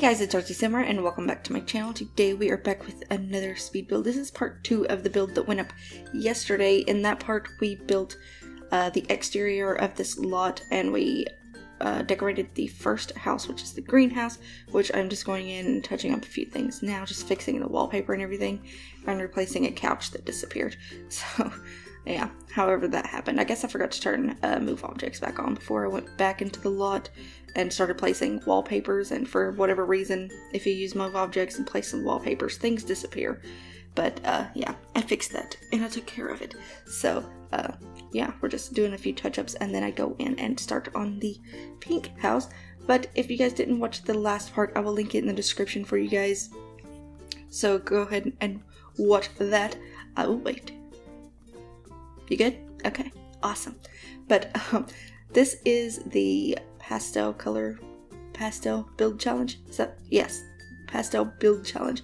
guys, it's Simblr and welcome back to my channel. Today we are back with another speed build. This is part 2 of the build that went up yesterday. In that part we built the exterior of this lot and we decorated the first house, which is the greenhouse, which I'm just going in and touching up a few things now, just fixing the wallpaper and everything, and replacing a couch that disappeared. So yeah, however that happened. I guess I forgot to turn move objects back on before I went back into the lot and started placing wallpapers, and for whatever reason, if you use move objects and place some wallpapers, things disappear. But yeah, I fixed that and I took care of it. So yeah, we're just doing a few touch-ups and then I go in and start on the pink house. But if you guys didn't watch the last part, I will link it in the description for you guys. So go ahead and watch that. I will wait. You good? Okay, awesome. But this is the pastel build challenge. Is that? Yes, pastel build challenge.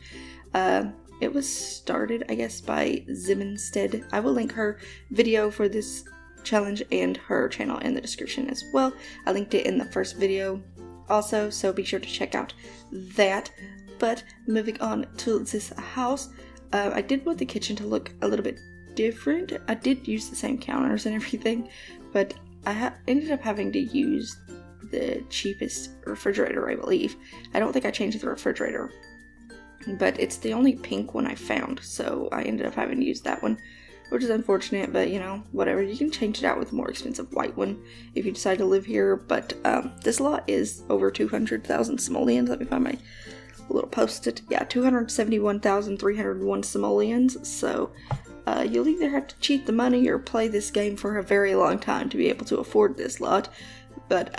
It was started, I guess, by Ziminstead. I will link her video for this challenge and her channel in the description as well. I linked it in the first video also, so be sure to check out that. But moving on to this house, I did want the kitchen to look a little bit different. I did use the same counters and everything, but I ended up having to use the cheapest refrigerator, I believe. I don't think I changed the refrigerator, but it's the only pink one I found, so I ended up having to use that one, which is unfortunate, but you know, whatever. You can change it out with a more expensive white one if you decide to live here. But this lot is over 200,000 simoleons. Let me find my little post-it. Yeah, 271,301 simoleons, so you'll either have to cheat the money or play this game for a very long time to be able to afford this lot. But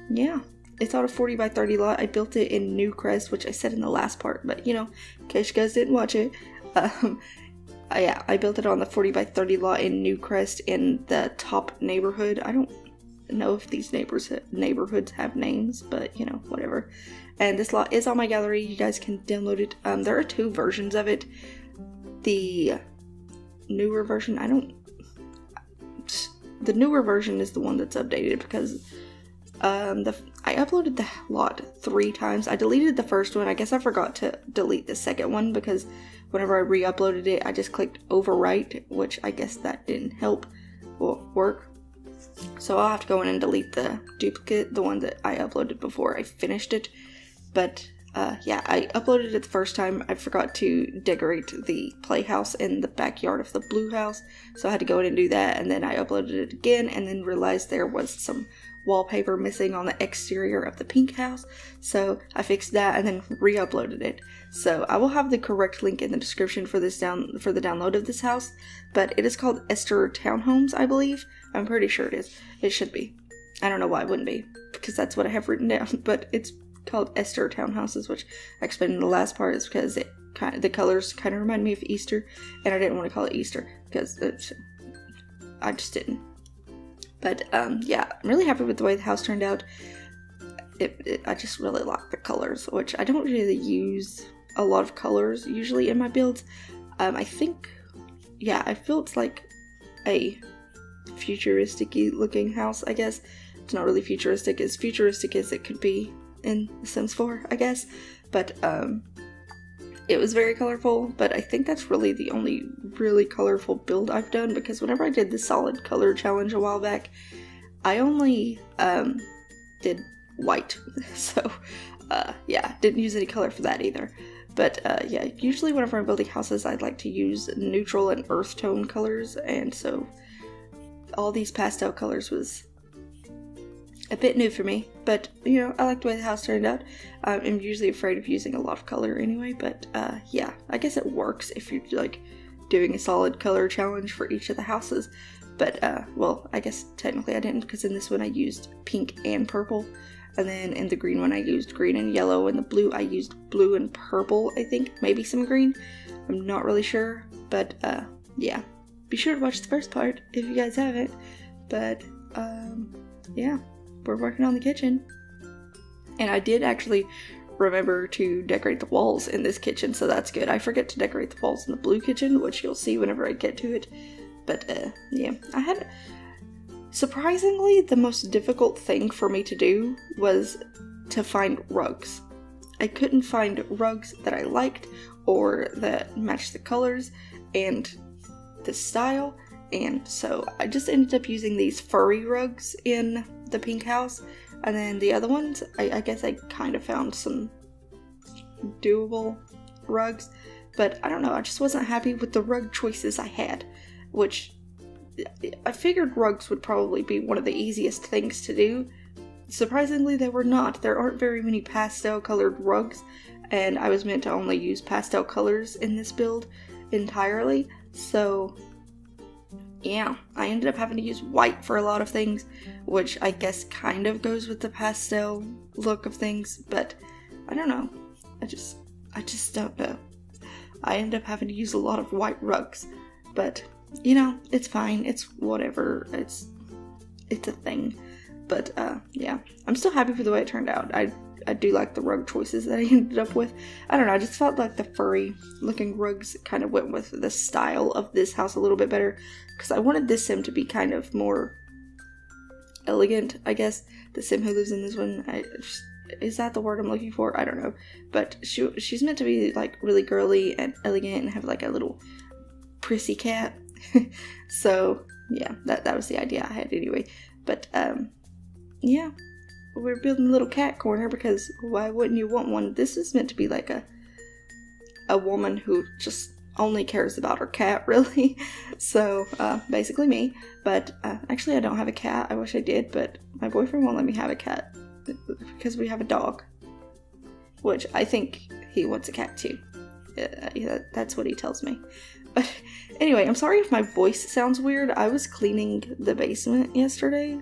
yeah, it's on a 40 by 30 lot. I built it in Newcrest, which I said in the last part, but you know, in case you guys didn't watch it, yeah, I built it on the 40 by 30 lot in Newcrest in the top neighborhood. I don't know if these neighborhoods have names, but you know, whatever. And this lot is on my gallery. You guys can download it. There are 2 versions of it. The newer version, the newer version is the one that's updated because I uploaded the lot 3 times. I deleted the first one. I guess I forgot to delete the second one because whenever I re-uploaded it, I just clicked overwrite, which I guess that didn't help work. So I'll have to go in and delete the duplicate, the one that I uploaded before I finished it. But yeah, I uploaded it the first time. I forgot to decorate the playhouse in the backyard of the blue house, so I had to go in and do that, and then I uploaded it again and then realized there was some wallpaper missing on the exterior of the pink house, so I fixed that and then re-uploaded it. So I will have the correct link in the description for this for the download of this house, but it is called Ester Townhomes, I believe. I'm pretty sure it is. It should be. I don't know why it wouldn't be, because that's what I have written down, but it's called Ester Townhouses, which I explained in the last part is because the colors kind of remind me of Easter, and I didn't want to call it Easter because I just didn't. But yeah, I'm really happy with the way the house turned out. I just really like the colors, which I don't really use a lot of colors usually in my builds. I think, yeah, I feel it's like a futuristic-y looking house, I guess. It's not really futuristic as it could be in The Sims 4, I guess. But it was very colorful, but I think that's really the only really colorful build I've done, because whenever I did the solid color challenge a while back, I only did white. So yeah, didn't use any color for that either. But yeah, usually whenever I'm building houses, I'd like to use neutral and earth tone colors, and so all these pastel colors was a bit new for me, but you know, I like the way the house turned out. I'm usually afraid of using a lot of color anyway, but yeah, I guess it works if you're like doing a solid color challenge for each of the houses. But well, I guess technically I didn't, because in this one I used pink and purple, and then in the green one I used green and yellow, and the blue I used blue and purple, I think, maybe some green, I'm not really sure. But yeah, be sure to watch the first part if you guys haven't. But yeah, we're working on the kitchen, and I did actually remember to decorate the walls in this kitchen, so that's good. I forget to decorate the walls in the blue kitchen, which you'll see whenever I get to it. But yeah, I had surprisingly the most difficult thing for me to do was to find rugs. I couldn't find rugs that I liked or that matched the colors and the style, and so I just ended up using these furry rugs in the pink house, and then the other ones, I guess I kind of found some doable rugs, but I don't know, I just wasn't happy with the rug choices I had, which I figured rugs would probably be one of the easiest things to do. Surprisingly, they were not. There aren't very many pastel colored rugs, and I was meant to only use pastel colors in this build entirely, so yeah, I ended up having to use white for a lot of things, which I guess kind of goes with the pastel look of things, but I don't know. I just don't know. I ended up having to use a lot of white rugs, but you know, it's fine. It's whatever. It's a thing. But yeah, I'm still happy with the way it turned out. I do like the rug choices that I ended up with. I don't know, I just felt like the furry looking rugs kind of went with the style of this house a little bit better, because I wanted this sim to be kind of more elegant, I guess. The sim who lives in this one, is that the word I'm looking for? I don't know. But she's meant to be like really girly and elegant and have like a little prissy cat. So yeah, that was the idea I had anyway. But yeah, we're building a little cat corner because why wouldn't you want one? This is meant to be like a woman who just only cares about her cat, really. So basically me. But actually I don't have a cat. I wish I did, but my boyfriend won't let me have a cat because we have a dog, which I think he wants a cat too. That's what he tells me. But anyway, I'm sorry if my voice sounds weird. I was cleaning the basement yesterday,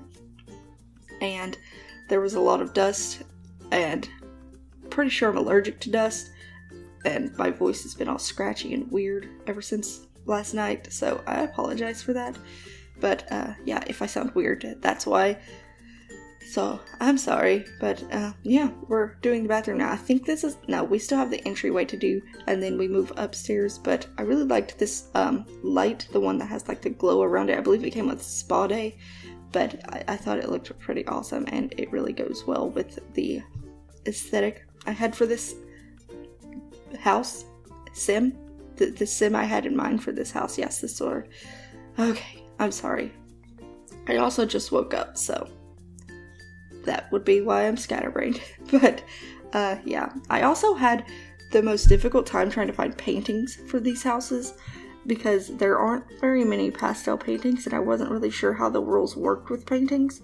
and there was a lot of dust, and pretty sure I'm allergic to dust, and my voice has been all scratchy and weird ever since last night, so I apologize for that. But yeah, if I sound weird, that's why. So, I'm sorry, but yeah, we're doing the bathroom now. I think we still have the entryway to do, and then we move upstairs, but I really liked this light, the one that has like the glow around it. I believe it came with Spa Day, but I thought it looked pretty awesome, and it really goes well with the aesthetic I had for this house sim. The sim I had in mind for this house, yes, this sword. Okay, I'm sorry. I also just woke up, so that would be why I'm scatterbrained. But yeah, I also had the most difficult time trying to find paintings for these houses because there aren't very many pastel paintings, and I wasn't really sure how the rules worked with paintings.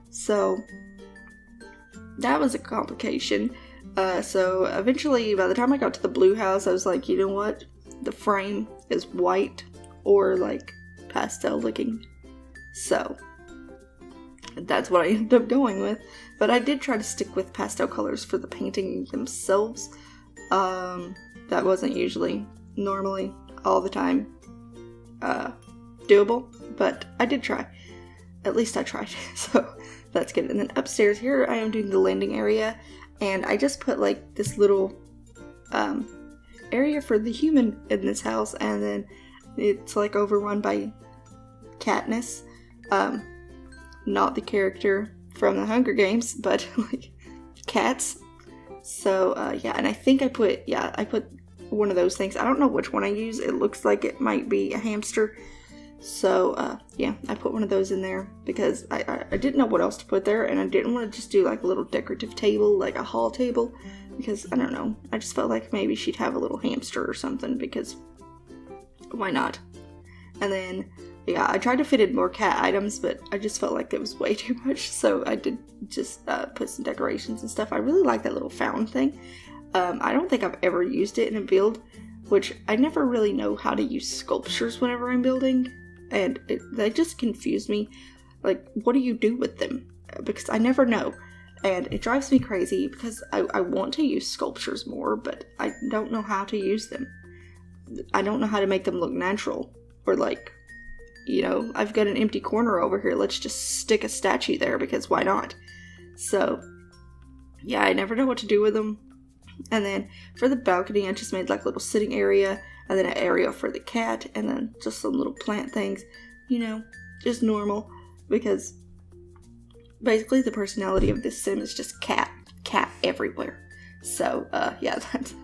So that was a complication. So eventually, by the time I got to the blue house, I was like, you know what? The frame is white or like pastel looking. So that's what I ended up going with. But I did try to stick with pastel colors for the painting themselves. That wasn't usually, normally, all the time, doable. But I did try. At least I tried. So that's good. And then upstairs here, I am doing the landing area. And I just put like this little area for the human in this house. And then it's like overrun by Katniss. Not the character from the Hunger Games, but like cats. So yeah, and I think I put one of those things. I don't know which one I use. It looks like it might be a hamster. So yeah, I put one of those in there because I didn't know what else to put there, and I didn't want to just do like a little decorative table, like a hall table, because I don't know. I just felt like maybe she'd have a little hamster or something, because why not? And then yeah, I tried to fit in more cat items, but I just felt like it was way too much, so I did just put some decorations and stuff. I really like that little fountain thing. I don't think I've ever used it in a build, which I never really know how to use sculptures whenever I'm building, and they just confuse me. Like, what do you do with them? Because I never know, and it drives me crazy because I want to use sculptures more, but I don't know how to use them. I don't know how to make them look natural, or like, you know, I've got an empty corner over here, let's just stick a statue there, because why not? So, yeah, I never know what to do with them. And then, for the balcony, I just made like a little sitting area, and then an area for the cat, and then just some little plant things, you know, just normal, because basically the personality of this sim is just cat everywhere. So, yeah, that's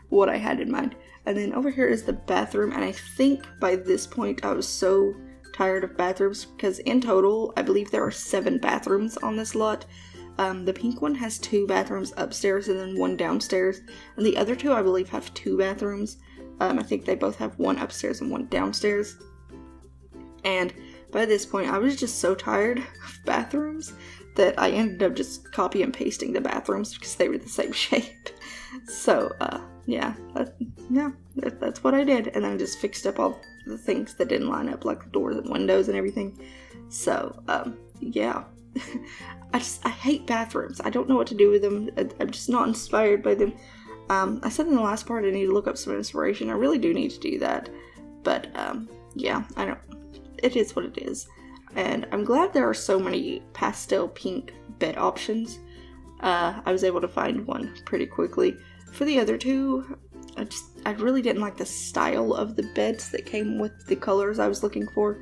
what I had in mind. And then over here is the bathroom, and I think by this point I was so tired of bathrooms, because in total, I believe there are 7 bathrooms on this lot. The pink one has 2 bathrooms upstairs and then 1 downstairs, and the other 2 I believe have 2 bathrooms. I think they both have 1 upstairs and 1 downstairs. And by this point, I was just so tired of bathrooms that I ended up just copy and pasting the bathrooms because they were the same shape. So, yeah, that's what I did. And then I just fixed up all the things that didn't line up, like the doors and windows and everything. So, yeah. I hate bathrooms. I don't know what to do with them. I'm just not inspired by them. I said in the last part I need to look up some inspiration. I really do need to do that. But, yeah, I don't. It is what it is. And I'm glad there are so many pastel pink bed options. I was able to find one pretty quickly. For the other 2, I really didn't like the style of the beds that came with the colors I was looking for.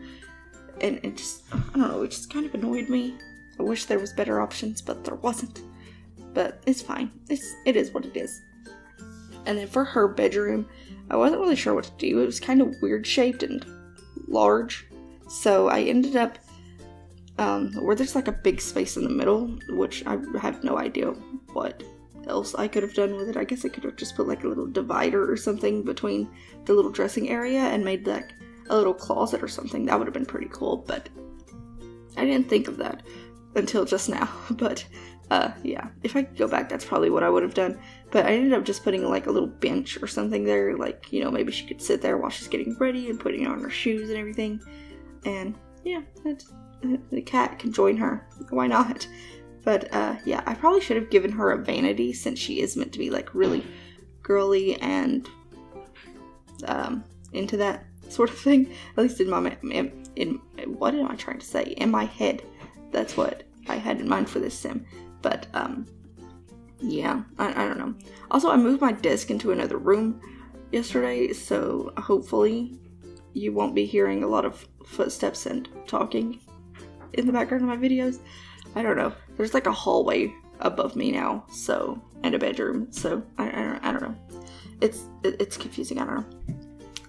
And it just, I don't know, it just kind of annoyed me. I wish there was better options, but there wasn't. But it's fine. It is what it is. And then for her bedroom, I wasn't really sure what to do. It was kind of weird shaped and large. So I ended up where there's like a big space in the middle, which I have no idea what else I could have done with it. I guess I could have just put like a little divider or something between the little dressing area and made like a little closet or something. That would have been pretty cool, but I didn't think of that until just now. But yeah, if I could go back, that's probably what I would have done. But I ended up just putting like a little bench or something there, like, you know, maybe she could sit there while she's getting ready and putting on her shoes and everything. And yeah, the cat can join her. Why not? But yeah, I probably should have given her a vanity, since she is meant to be like really girly and into that sort of thing. At least in my what am I trying to say? In my head, that's what I had in mind for this sim. But yeah, I don't know. Also, I moved my desk into another room yesterday, so hopefully you won't be hearing a lot of footsteps and talking in the background of my videos. I don't know. There's like a hallway above me now, so, and a bedroom, so I don't know. It's confusing, I don't know.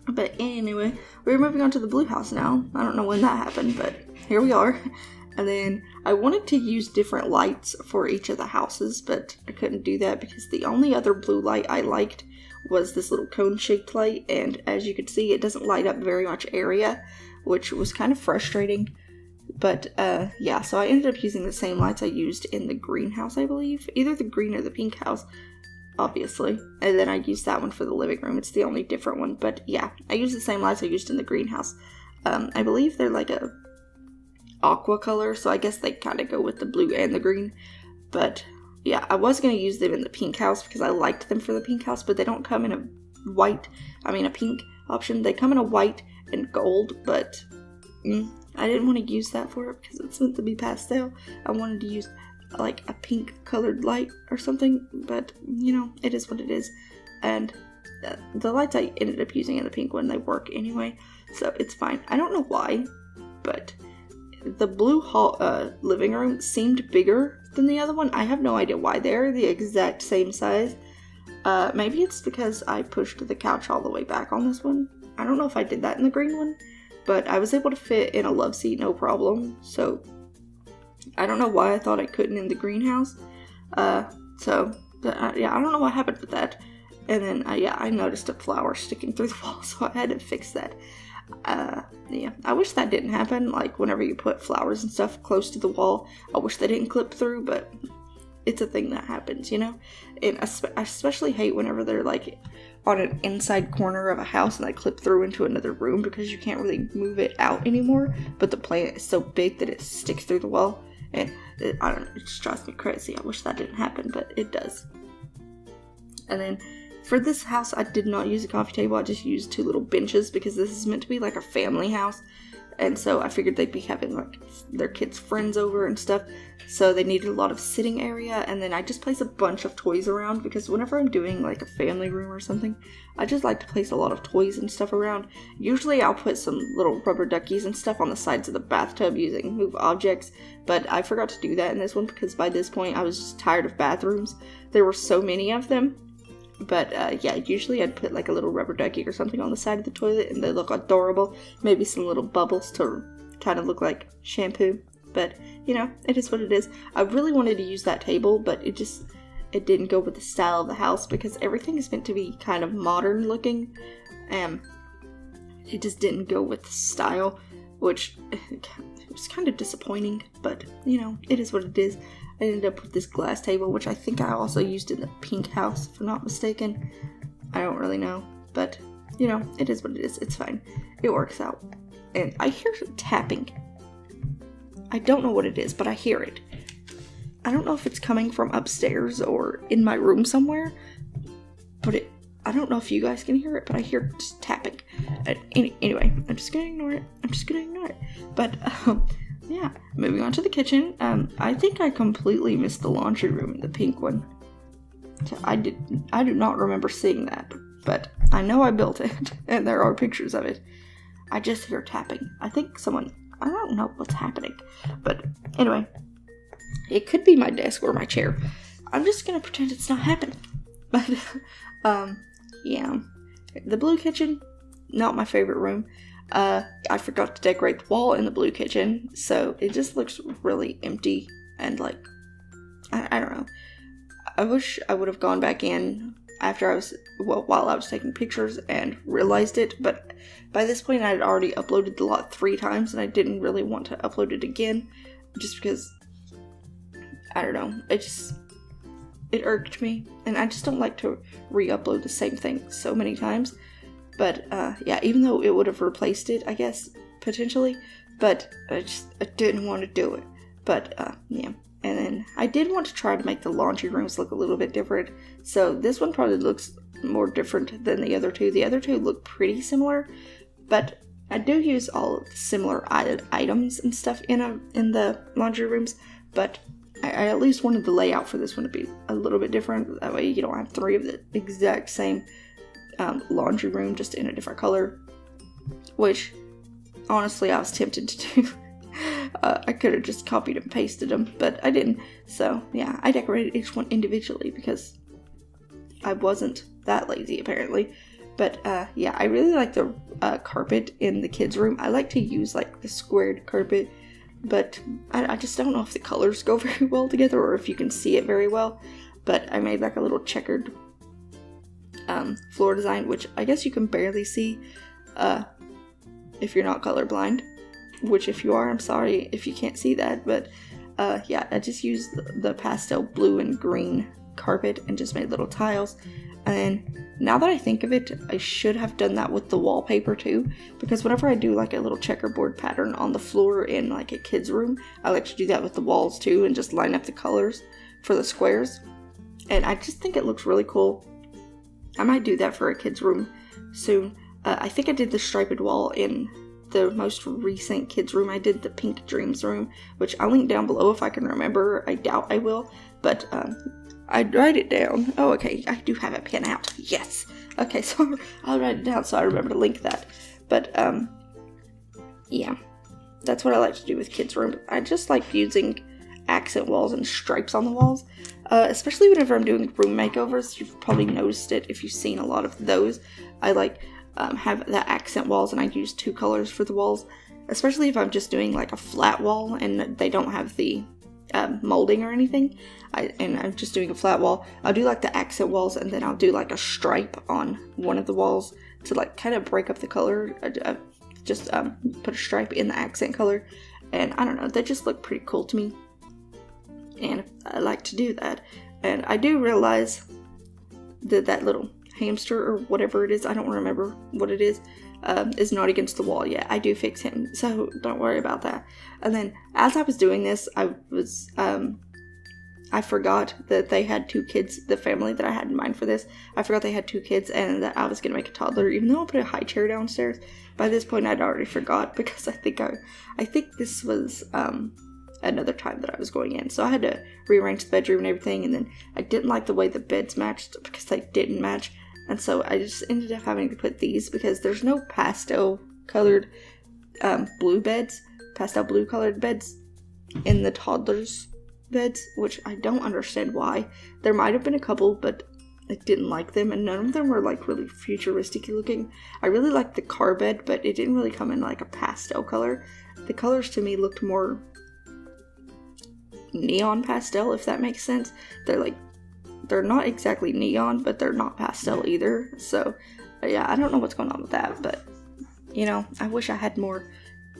But anyway, we're moving on to the blue house now. I don't know when that happened, but here we are. And then I wanted to use different lights for each of the houses, but I couldn't do that because the only other blue light I liked was this little cone-shaped light, and as you can see, it doesn't light up very much area, which was kind of frustrating. But yeah, so I ended up using the same lights I used in the greenhouse, I believe. Either the green or the pink house, obviously. And then I used that one for the living room. It's the only different one. But yeah, I used the same lights I used in the greenhouse. I believe they're like a aqua color, so I guess they kind of go with the blue and the green. But yeah, I was going to use them in the pink house because I liked them for the pink house, but they don't come in a pink option. They come in a white and gold, but I didn't want to use that for it because it's meant to be pastel. I wanted to use like a pink colored light or something, but you know, it is what it is. And the lights I ended up using in the pink one, they work anyway, so it's fine. I don't know why, but the blue living room seemed bigger than the other one. I have no idea why. They're the exact same size. Maybe it's because I pushed the couch all the way back on this one. I don't know if I did that in the green one, but I was able to fit in a love seat no problem. So I don't know why I thought I couldn't in the greenhouse. Yeah, I don't know what happened with that. And then yeah, I noticed a flower sticking through the wall, so I had to fix that. Yeah, I wish that didn't happen, like whenever you put flowers and stuff close to the wall. I wish they didn't clip through, but it's a thing that happens, you know? And I especially hate whenever they're like on an inside corner of a house and they clip through into another room because you can't really move it out anymore, but the plant is so big that it sticks through the wall. And I don't know, it just drives me crazy. I wish that didn't happen, but it does. And then for this house, I did not use a coffee table. I just used 2 little benches because this is meant to be like a family house. and so I figured they'd be having like their kids' friends over and stuff, so they needed a lot of sitting area. And then I just place a bunch of toys around, because whenever I'm doing like a family room or something, I just like to place a lot of toys and stuff around. Usually I'll put some little rubber duckies and stuff on the sides of the bathtub using move objects, but I forgot to do that in this one because by this point I was just tired of bathrooms. There were so many of them. But yeah, usually I'd put like a little rubber ducky or something on the side of the toilet, and they look adorable. Maybe some little bubbles to kind of look like shampoo. But, you know, it is what it is. I really wanted to use that table, but it didn't go with the style of the house, because everything is meant to be kind of modern looking. It just didn't go with the style, which it was kind of disappointing. But, you know, it is what it is. I ended up with this glass table, which I think I also used in the pink house, if I'm not mistaken. I don't really know, but, you know, it is what it is. It's fine. It works out. And I hear tapping. I don't know what it is, but I hear it. I don't know if it's coming from upstairs or in my room somewhere, but I don't know if you guys can hear it, but I hear just tapping. Anyway, I'm just gonna ignore it. But, yeah, moving on to the kitchen. I think I completely missed the laundry room in the pink one. I do not remember seeing that, but I know I built it, and there are pictures of it. I just hear tapping. I think I don't know what's happening, but anyway, it could be my desk or my chair. I'm just gonna pretend it's not happening. But, yeah, the blue kitchen, not my favorite room. I forgot to decorate the wall in the blue kitchen, so it just looks really empty and like, I don't know. I wish I would have gone back in after while I was taking pictures and realized it, but by this point I had already uploaded the lot 3 times, and I didn't really want to upload it again, just because, I don't know, it irked me, and I just don't like to re-upload the same thing so many times. But, yeah, even though it would have replaced it, I guess, potentially, but I didn't want to do it. But, yeah. And then I did want to try to make the laundry rooms look a little bit different, so this one probably looks more different than the other two. The other two look pretty similar, but I do use all of the similar items and stuff in the laundry rooms, but I at least wanted the layout for this one to be a little bit different. That way you don't have 3 of the exact same laundry room, just in a different color, which honestly I was tempted to do. I could have just copied and pasted them, but I didn't. So yeah, I decorated each one individually because I wasn't that lazy apparently. But yeah, I really like the carpet in the kids' room. I like to use like the squared carpet, but I just don't know if the colors go very well together or if you can see it very well. But I made like a little checkered floor design, which I guess you can barely see if you're not colorblind, which if you are, I'm sorry if you can't see that, but yeah, I just used the pastel blue and green carpet and just made little tiles. And then now that I think of it, I should have done that with the wallpaper too, because whenever I do like a little checkerboard pattern on the floor in like a kid's room, I like to do that with the walls too and just line up the colors for the squares, and I just think it looks really cool. I might do that for a kid's room soon. I think I did the striped wall in the most recent kids room. I did the Pink Dreams room, which I'll link down below if I can remember. I doubt I will, but I'd write it down. Oh, okay, I do have a pen out. Yes. Okay, so I'll write it down so I remember to link that. But yeah, that's what I like to do with kids room. I just like using accent walls and stripes on the walls, especially whenever I'm doing room makeovers. You've probably noticed it if you've seen a lot of those. I like have the accent walls, and I use 2 colors for the walls, especially if I'm just doing like a flat wall and they don't have the molding or anything, and I'm just doing a flat wall. I'll do like the accent walls, and then I'll do like a stripe on one of the walls to like kind of break up the color. Just put a stripe in the accent color, and I don't know, they just look pretty cool to me, and I like to do that. And I do realize that that little hamster or whatever it is, I don't remember what it is not against the wall yet. I do fix him, so don't worry about that. And then as I was doing this, I was I forgot that they had 2 kids, the family that I had in mind for this. I forgot they had 2 kids and that I was going to make a toddler, even though I put a high chair downstairs. By this point, I'd already forgot because I think this was another time that I was going in. So I had to rearrange the bedroom and everything, and then I didn't like the way the beds matched because they didn't match. And so I just ended up having to put these because there's no pastel colored pastel blue colored beds in the toddlers' beds, which I don't understand why. There might have been a couple, but I didn't like them, and none of them were like really futuristic looking. I really liked the car bed, but it didn't really come in like a pastel color. The colors to me looked more neon pastel, if that makes sense. They're not exactly neon, but they're not pastel either. So yeah, I don't know what's going on with that, but you know, I wish I had more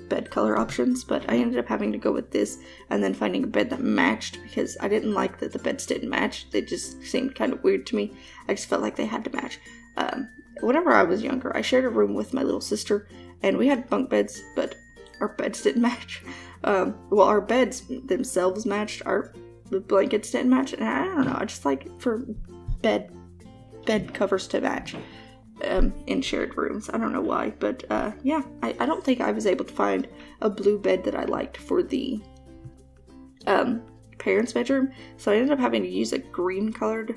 bed color options, but I ended up having to go with this and then finding a bed that matched because I didn't like that the beds didn't match. They just seemed kind of weird to me. I just felt like they had to match. Whenever I was younger, I shared a room with my little sister, and we had bunk beds, but our beds didn't match. Well, our beds themselves matched, the blankets didn't match, and I don't know, I just like for bed covers to match in shared rooms. I don't know why, but yeah, I don't think I was able to find a blue bed that I liked for the parents' bedroom, so I ended up having to use a green colored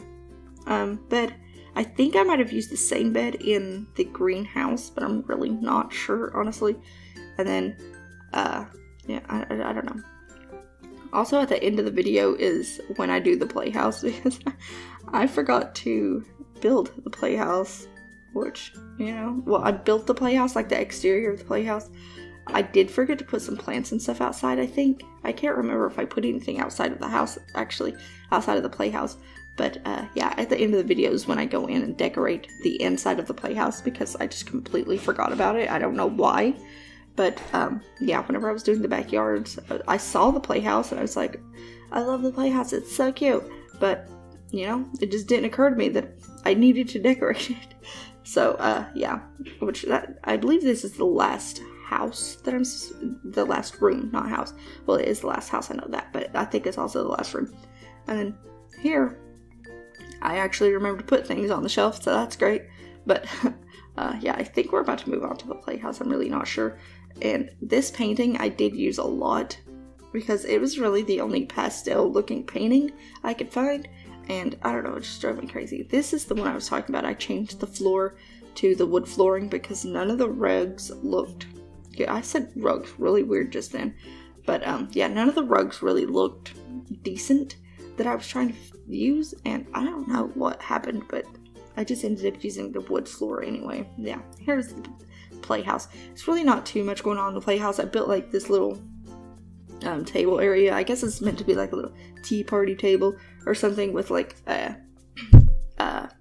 bed. I think I might have used the same bed in the greenhouse, but I'm really not sure, honestly. And then yeah, I don't know. Also, at the end of the video is when I do the playhouse, because I forgot to build the playhouse, which, you know, well, I built the playhouse, like the exterior of the playhouse. I did forget to put some plants and stuff outside, I think. I can't remember if I put anything outside of the house, actually, outside of the playhouse. But, yeah, at the end of the video is when I go in and decorate the inside of the playhouse, because I just completely forgot about it. I don't know why. But, yeah, whenever I was doing the backyards, I saw the playhouse, and I was like, I love the playhouse, it's so cute. But, you know, it just didn't occur to me that I needed to decorate it. So, yeah, I believe this is the last house that the last room, not house. Well, it is the last house, I know that, but I think it's also the last room. And then here, I actually remember to put things on the shelf, so that's great. But, yeah, I think we're about to move on to the playhouse. I'm really not sure. And this painting I did use a lot because it was really the only pastel looking painting I could find. And I don't know, it just drove me crazy. This is the one I was talking about. I changed the floor to the wood flooring because none of the rugs looked... Yeah, I said rugs really weird just then. But, yeah, none of the rugs really looked decent that I was trying to use. And I don't know what happened, but I just ended up using the wood floor anyway. Yeah, here's the playhouse. It's really not too much going on in the playhouse. I built, like, this little table area. I guess it's meant to be like a little tea party table or something with like a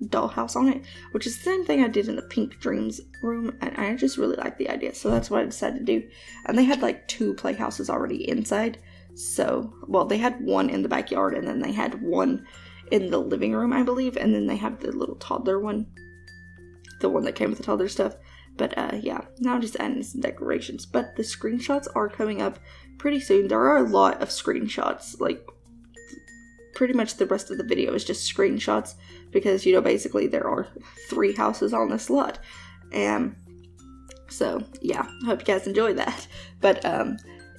dollhouse on it, which is the same thing I did in the Pink Dreams room, and I just really like the idea, so that's what I decided to do. And they had like 2 playhouses already inside, so, well, they had one in the backyard, and then they had one in the living room, I believe, and then they have the little toddler one, the one that came with the toddler stuff. But, yeah, now I'm just adding some decorations. But the screenshots are coming up pretty soon. There are a lot of screenshots. Like, pretty much the rest of the video is just screenshots. Because, you know, basically there are 3 houses on this lot. And so, yeah, I hope you guys enjoy that. But,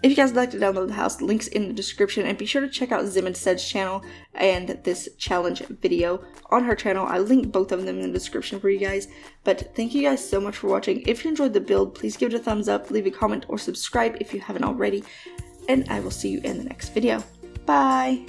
if you guys would like to download the house, links in the description, and be sure to check out Ziminstead's channel and this challenge video on her channel. I link both of them in the description for you guys. But thank you guys so much for watching. If you enjoyed the build, please give it a thumbs up, leave a comment, or subscribe if you haven't already. And I will see you in the next video. Bye!